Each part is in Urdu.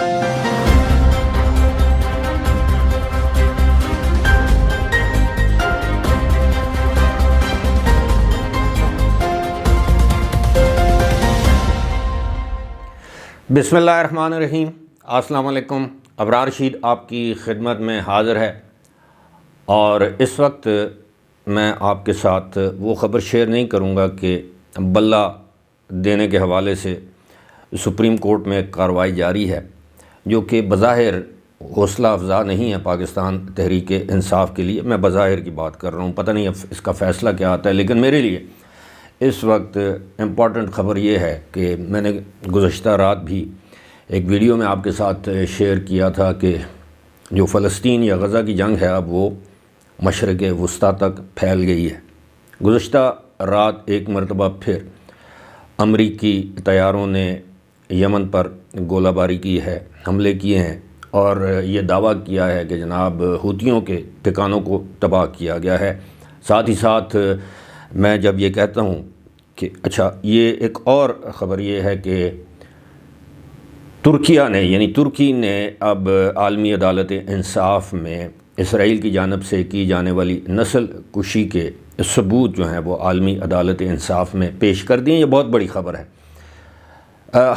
بسم اللہ الرحمن الرحیم۔ السلام علیکم۔ ابرار رشید آپ کی خدمت میں حاضر ہے، اور اس وقت میں آپ کے ساتھ وہ خبر شیئر نہیں کروں گا کہ بلہ دینے کے حوالے سے سپریم کورٹ میں کارروائی جاری ہے، جو کہ بظاہر حوصلہ افزا نہیں ہے پاکستان تحریک انصاف کے لیے۔ میں بظاہر کی بات کر رہا ہوں، پتہ نہیں اب اس کا فیصلہ کیا آتا ہے، لیکن میرے لیے اس وقت امپورٹنٹ خبر یہ ہے کہ میں نے گزشتہ رات بھی ایک ویڈیو میں آپ کے ساتھ شیئر کیا تھا کہ جو فلسطین یا غزہ کی جنگ ہے اب وہ مشرق وسطیٰ تک پھیل گئی ہے۔ گزشتہ رات ایک مرتبہ پھر امریکی طیاروں نے یمن پر گولہ باری کی ہے، حملے کیے ہیں، اور یہ دعویٰ کیا ہے کہ جناب حوثیوں کے ٹھکانوں کو تباہ کیا گیا ہے۔ ساتھ ہی ساتھ میں جب یہ کہتا ہوں کہ اچھا، یہ ایک اور خبر یہ ہے کہ ترکی نے اب عالمی عدالت انصاف میں اسرائیل کی جانب سے کی جانے والی نسل کشی کے ثبوت جو ہیں وہ عالمی عدالت انصاف میں پیش کر دیے۔ یہ بہت بڑی خبر ہے۔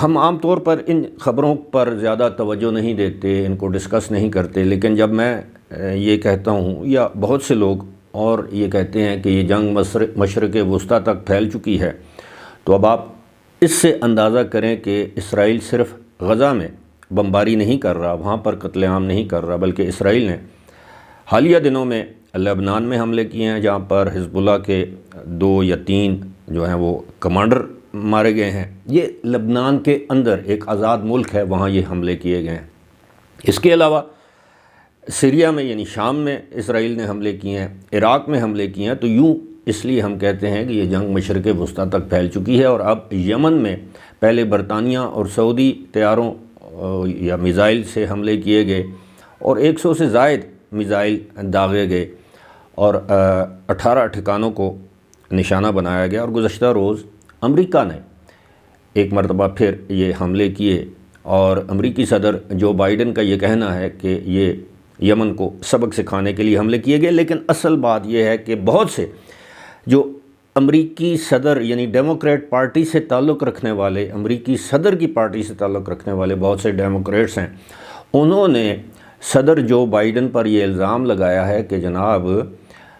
ہم عام طور پر ان خبروں پر زیادہ توجہ نہیں دیتے، ان کو ڈسکس نہیں کرتے، لیکن جب میں یہ کہتا ہوں یا بہت سے لوگ اور یہ کہتے ہیں کہ یہ جنگ مشرق وسطیٰ تک پھیل چکی ہے، تو اب آپ اس سے اندازہ کریں کہ اسرائیل صرف غزہ میں بمباری نہیں کر رہا، وہاں پر قتل عام نہیں کر رہا، بلکہ اسرائیل نے حالیہ دنوں میں لبنان میں حملے کیے ہیں، جہاں پر حزب اللہ کے 2 یا 3 جو ہیں وہ کمانڈر مارے گئے ہیں۔ یہ لبنان کے اندر ایک آزاد ملک ہے، وہاں یہ حملے کیے گئے ہیں۔ اس کے علاوہ سیریا میں یعنی شام میں اسرائیل نے حملے کیے ہیں، عراق میں حملے کیے ہیں۔ تو یوں اس لیے ہم کہتے ہیں کہ یہ جنگ مشرق وسطیٰ تک پھیل چکی ہے، اور اب یمن میں پہلے برطانیہ اور سعودی طیاروں یا میزائل سے حملے کیے گئے، اور 100 سے زائد میزائل داغے گئے، اور 18 ٹھکانوں کو نشانہ بنایا گیا۔ اور گزشتہ روز امریکہ نے ایک مرتبہ پھر یہ حملے کیے، اور امریکی صدر جو بائیڈن کا یہ کہنا ہے کہ یہ یمن کو سبق سکھانے کے لیے حملے کیے گئے، لیکن اصل بات یہ ہے کہ بہت سے جو امریکی صدر یعنی ڈیموکریٹ پارٹی سے تعلق رکھنے والے، امریکی صدر کی پارٹی سے تعلق رکھنے والے بہت سے ڈیموکریٹس ہیں، انہوں نے صدر جو بائیڈن پر یہ الزام لگایا ہے کہ جناب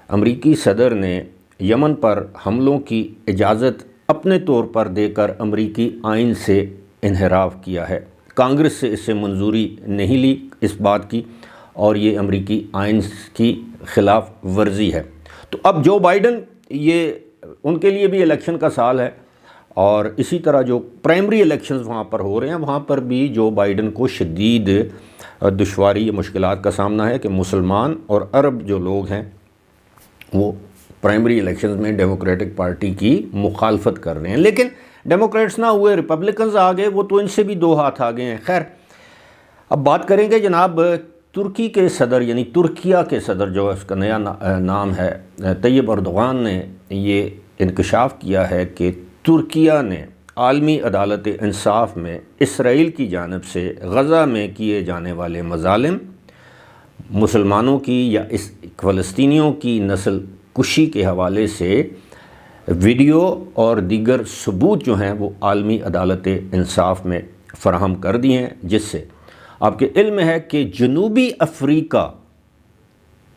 امریکی صدر نے یمن پر حملوں کی اجازت اپنے طور پر دے کر امریکی آئین سے انحراف کیا ہے، کانگریس سے اس سے منظوری نہیں لی اس بات کی، اور یہ امریکی آئین کی خلاف ورزی ہے۔ تو اب جو بائیڈن، یہ ان کے لیے بھی الیکشن کا سال ہے، اور اسی طرح جو پرائمری الیکشنز وہاں پر ہو رہے ہیں، وہاں پر بھی جو بائیڈن کو شدید دشواری مشکلات کا سامنا ہے کہ مسلمان اور عرب جو لوگ ہیں وہ پرائمری الیکشنز میں ڈیموکریٹک پارٹی کی مخالفت کر رہے ہیں، لیکن ڈیموکریٹس نہ ہوئے، ریپبلکنز آ گئے، وہ تو ان سے بھی 2 ہاتھ آگے ہیں۔ خیر، اب بات کریں گے جناب ترکی کے صدر یعنی ترکیہ کے صدر جو اس کا نیا نام ہے طیب اردوغان نے یہ انکشاف کیا ہے کہ ترکیہ نے عالمی عدالت انصاف میں اسرائیل کی جانب سے غزہ میں کیے جانے والے مظالم، مسلمانوں کی یا فلسطینیوں کی نسل کشی کے حوالے سے ویڈیو اور دیگر ثبوت جو ہیں وہ عالمی عدالت انصاف میں فراہم کر دی ہیں، جس سے آپ کے علم ہے کہ جنوبی افریقہ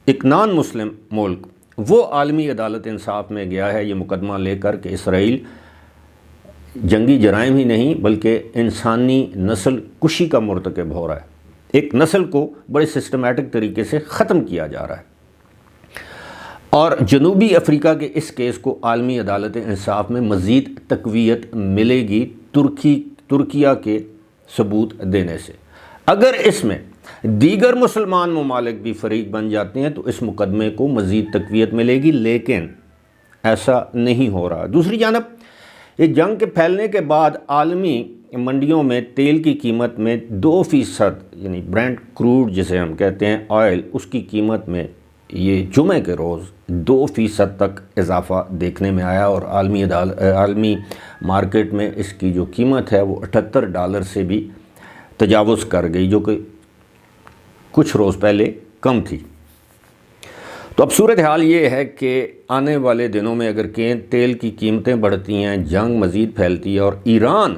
ایک نان مسلم ملک وہ عالمی عدالت انصاف میں گیا ہے یہ مقدمہ لے کر کہ اسرائیل جنگی جرائم ہی نہیں بلکہ انسانی نسل کشی کا مرتکب ہو رہا ہے، ایک نسل کو بڑے سسٹمیٹک طریقے سے ختم کیا جا رہا ہے۔ اور جنوبی افریقہ کے اس کیس کو عالمی عدالت انصاف میں مزید تقویت ملے گی ترکیہ کے ثبوت دینے سے۔ اگر اس میں دیگر مسلمان ممالک بھی فریق بن جاتے ہیں تو اس مقدمے کو مزید تقویت ملے گی، لیکن ایسا نہیں ہو رہا۔ دوسری جانب یہ جنگ کے پھیلنے کے بعد عالمی منڈیوں میں تیل کی قیمت میں 2% یعنی برینٹ کروڈ جسے ہم کہتے ہیں آئل، اس کی قیمت میں یہ جمعے کے روز 2% تک اضافہ دیکھنے میں آیا، اور عالمی مارکیٹ میں اس کی جو قیمت ہے وہ $78 سے بھی تجاوز کر گئی، جو کہ کچھ روز پہلے کم تھی۔ تو اب صورتحال یہ ہے کہ آنے والے دنوں میں اگر تیل کی قیمتیں بڑھتی ہیں، جنگ مزید پھیلتی ہے، اور ایران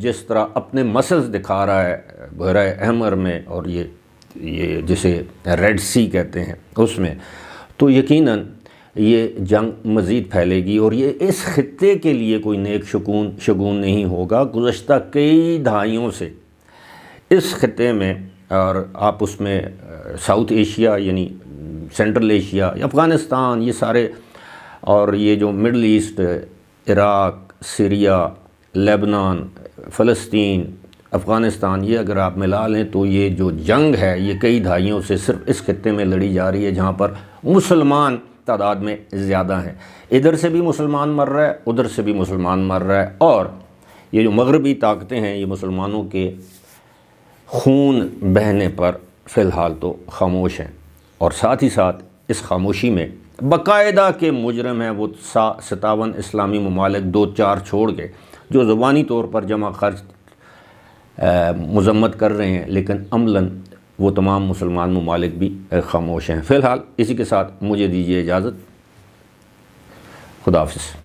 جس طرح اپنے مسلز دکھا رہا ہے بحیرہ احمر میں اور یہ جسے ریڈ سی کہتے ہیں اس میں، تو یقیناً یہ جنگ مزید پھیلے گی، اور یہ اس خطے کے لیے کوئی نیک شگون نہیں ہوگا۔ گزشتہ کئی دہائیوں سے اس خطے میں، اور آپ اس میں ساؤتھ ایشیا یعنی سینٹرل ایشیا، افغانستان، یہ سارے، اور یہ جو Middle East, Iraq, Syria, Lebanon, فلسطین، افغانستان، یہ اگر آپ ملا لیں تو یہ جو جنگ ہے یہ کئی دہائیوں سے صرف اس خطے میں لڑی جا رہی ہے، جہاں پر مسلمان تعداد میں زیادہ ہیں۔ ادھر سے بھی مسلمان مر رہا ہے، ادھر سے بھی مسلمان مر رہا ہے، اور یہ جو مغربی طاقتیں ہیں یہ مسلمانوں کے خون بہنے پر فی الحال تو خاموش ہیں، اور ساتھ ہی ساتھ اس خاموشی میں باقاعدہ کے مجرم ہیں وہ 57 اسلامی ممالک، 2-4 چھوڑ کے، جو زبانی طور پر جمع خرچ مذمت کر رہے ہیں، لیکن عملاً وہ تمام مسلمان ممالک بھی خاموش ہیں۔ فی الحال اسی کے ساتھ مجھے دیجیے اجازت، خدا حافظ۔